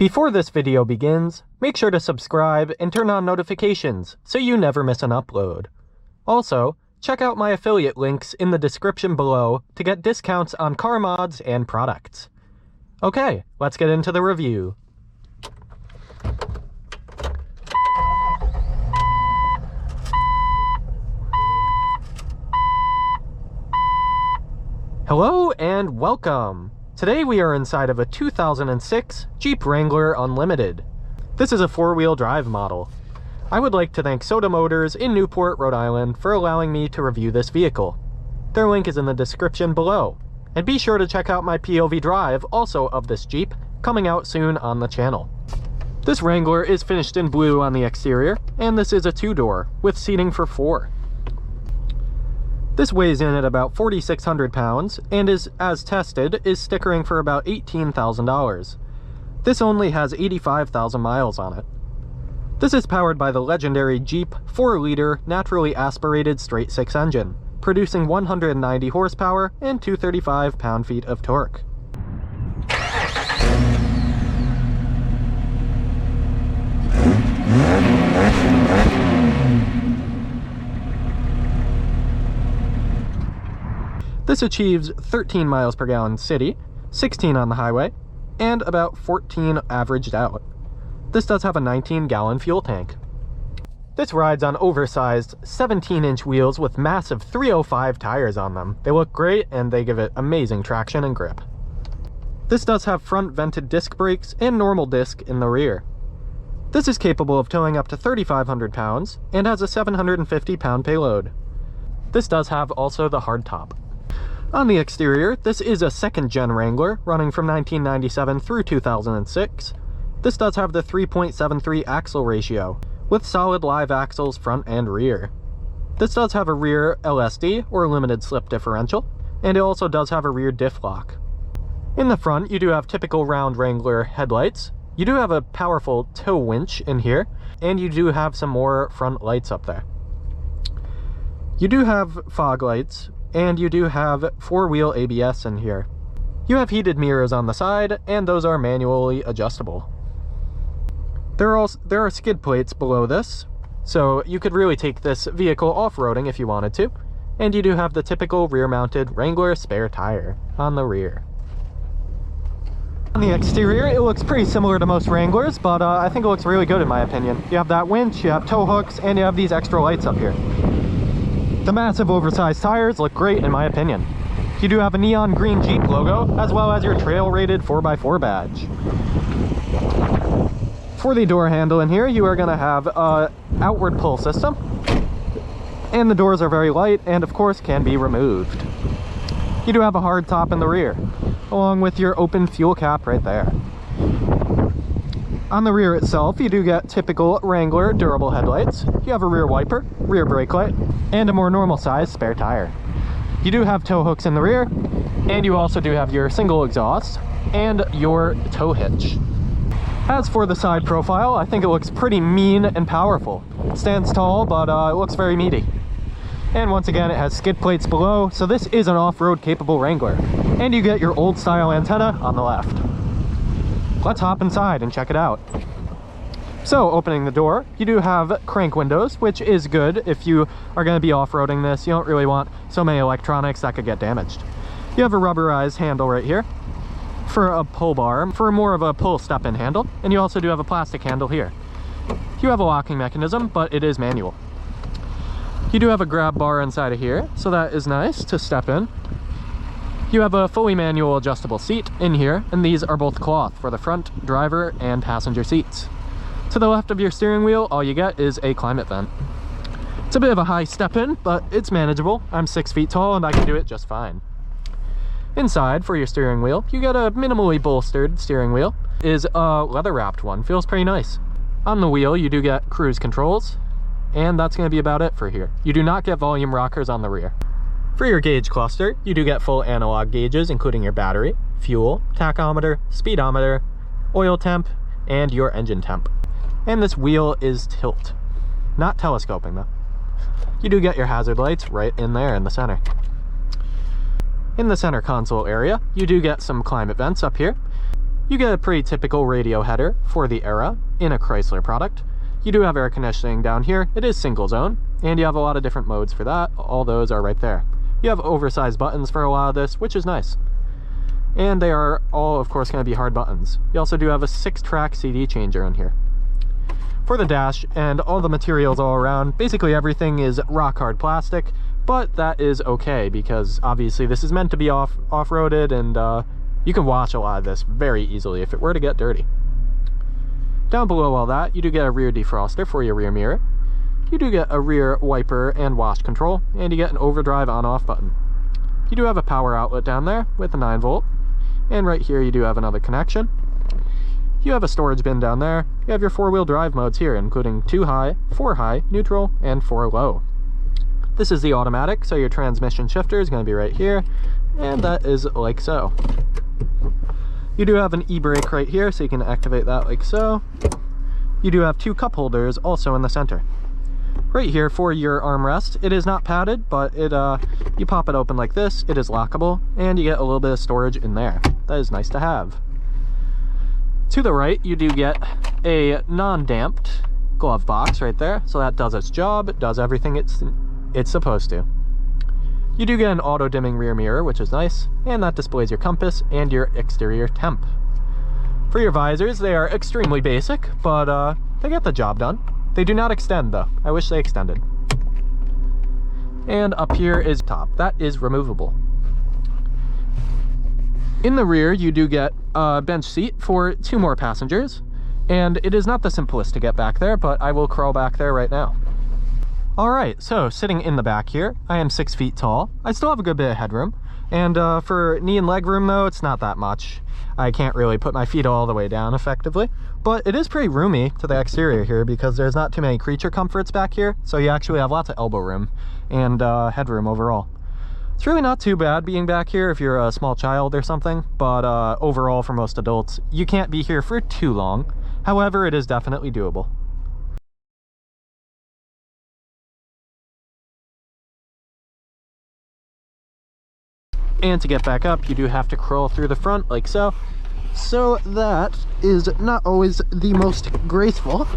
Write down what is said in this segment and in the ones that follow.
Before this video begins, make sure to subscribe and turn on notifications so you never miss an upload. Also, check out my affiliate links in the description below to get discounts on car mods and products. Okay, let's get into the review. Hello and welcome! Today we are inside of a 2006 Jeep Wrangler Unlimited. This is a four-wheel drive model. I would like to thank Soda Motors in Newport, Rhode Island for allowing me to review this vehicle. Their link is in the description below. And be sure to check out my POV drive, also of this Jeep, coming out soon on the channel. This Wrangler is finished in blue on the exterior, and this is a two-door, with seating for 4. This weighs in at about 4,600 pounds, and as tested, is stickering for about $18,000. This only has 85,000 miles on it. This is powered by the legendary Jeep 4-liter naturally aspirated straight-six engine, producing 190 horsepower and 235 pound-feet of torque. This achieves 13 miles per gallon city, 16 on the highway, and about 14 averaged out. This does have a 19-gallon fuel tank. This rides on oversized 17-inch wheels with massive 305 tires on them. They look great and they give it amazing traction and grip. This does have front vented disc brakes and normal disc in the rear. This is capable of towing up to 3,500 pounds and has a 750-pound payload. This does have also the hardtop. On the exterior, this is a second-gen Wrangler running from 1997 through 2006. This does have the 3.73 axle ratio, with solid live axles front and rear. This does have a rear LSD, or limited slip differential, and it also does have a rear diff lock. In the front, you do have typical round Wrangler headlights. You do have a powerful tow winch in here, and you do have some more front lights up there. You do have fog lights, and you do have 4-wheel ABS in here. You have heated mirrors on the side, and those are manually adjustable. There are skid plates below this, so you could really take this vehicle off-roading if you wanted to, and you do have the typical rear-mounted Wrangler spare tire on the rear. On the exterior, it looks pretty similar to most Wranglers, but I think it looks really good in my opinion. You have that winch, you have tow hooks, and you have these extra lights up here. The massive oversized tires look great in my opinion. You do have a neon green Jeep logo, as well as your trail-rated 4x4 badge. For the door handle in here, you are going to have an outward pull system. And the doors are very light and of course can be removed. You do have a hard top in the rear, along with your open fuel cap right there. On the rear itself, you do get typical Wrangler durable headlights. You have a rear wiper, rear brake light, and a more normal size spare tire. You do have tow hooks in the rear, and you also do have your single exhaust and your tow hitch. As for the side profile, I think it looks pretty mean and powerful. It stands tall, but it looks very meaty. And once again, it has skid plates below, so this is an off-road capable Wrangler. And you get your old style antenna on the left. Let's hop inside and check it out. So, opening the door, you do have crank windows, which is good if you are going to be off-roading this. You don't really want so many electronics that could get damaged. You have a rubberized handle right here for a pull bar, for more of a pull step-in handle, and you also do have a plastic handle here. You have a locking mechanism, but it is manual. You do have a grab bar inside of here, so that is nice to step in. You have a fully manual adjustable seat in here, and these are both cloth for the front, driver, and passenger seats. To the left of your steering wheel, all you get is a climate vent. It's a bit of a high step-in, but it's manageable. I'm 6 feet tall and I can do it just fine. Inside, for your steering wheel, you get a minimally bolstered steering wheel. It is a leather-wrapped one, feels pretty nice. On the wheel, you do get cruise controls, and that's going to be about it for here. You do not get volume rockers on the rear. For your gauge cluster, you do get full analog gauges, including your battery, fuel, tachometer, speedometer, oil temp, and your engine temp. And this wheel is tilt, not telescoping though. You do get your hazard lights right in there in the center. In the center console area, you do get some climate vents up here. You get a pretty typical Radial header for the era in a Chrysler product. You do have air conditioning down here. It is single zone, and you have a lot of different modes for that. All those are right there. You have oversized buttons for a lot of this, which is nice. And they are all, of course, going to be hard buttons. You also do have a 6-track CD changer in here. For the dash and all the materials all around, basically everything is rock hard plastic, but that is okay because obviously this is meant to be off-roaded, and you can wash a lot of this very easily if it were to get dirty. Down below all that, you do get a rear defroster for your rear mirror. You do get a rear wiper and wash control, and you get an overdrive on-off button. You do have a power outlet down there with a 9-volt, and right here you do have another connection. You have a storage bin down there. You have your 4-wheel drive modes here, including 2 high, 4 high, neutral, and 4 low. This is the automatic, so your transmission shifter is going to be right here, and that is like so. You do have an e-brake right here, so you can activate that like so. You do have 2 cup holders also in the center. Right here for your armrest, it is not padded, but you pop it open like this, it is lockable, and you get a little bit of storage in there. That is nice to have. To the right, you do get a non-damped glove box right there, so that does its job, it does everything it's supposed to. You do get an auto-dimming rear mirror, which is nice, and that displays your compass and your exterior temp. For your visors, they are extremely basic, but they get the job done. They do not extend, though. I wish they extended. And up here is top. That is removable. In the rear, you do get a bench seat for 2 more passengers, and it is not the simplest to get back there, but I will crawl back there right now. Alright, so sitting in the back here, I am 6 feet tall. I still have a good bit of headroom, and for knee and leg room though, it's not that much. I can't really put my feet all the way down effectively, but it is pretty roomy to the exterior here because there's not too many creature comforts back here, so you actually have lots of elbow room and headroom overall. It's really not too bad being back here if you're a small child or something, but overall for most adults, you can't be here for too long. However, it is definitely doable. And to get back up, you do have to crawl through the front like so. So that is not always the most graceful,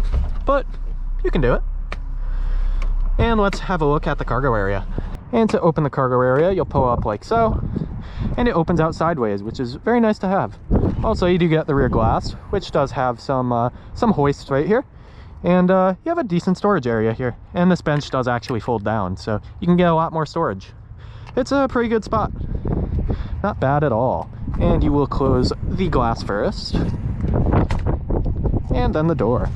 but you can do it. And let's have a look at the cargo area. And to open the cargo area, you'll pull up like so, and it opens out sideways, which is very nice to have. Also, you do get the rear glass, which does have some hoists right here. And you have a decent storage area here. And this bench does actually fold down, so you can get a lot more storage. It's a pretty good spot. Not bad at all. And you will close the glass first, and then the door.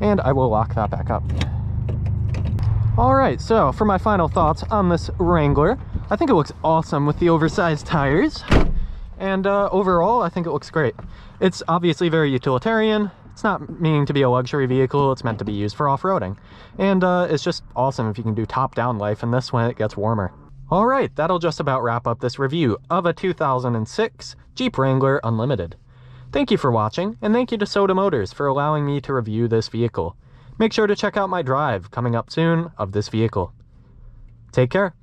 And I will lock that back up. Alright, so for my final thoughts on this Wrangler, I think it looks awesome with the oversized tires. And overall, I think it looks great. It's obviously very utilitarian. It's not meaning to be a luxury vehicle, it's meant to be used for off-roading. And it's just awesome if you can do top-down life in this when it gets warmer. Alright, that'll just about wrap up this review of a 2006 Jeep Wrangler Unlimited. Thank you for watching, and thank you to Soda Motors for allowing me to review this vehicle. Make sure to check out my drive coming up soon of this vehicle. Take care.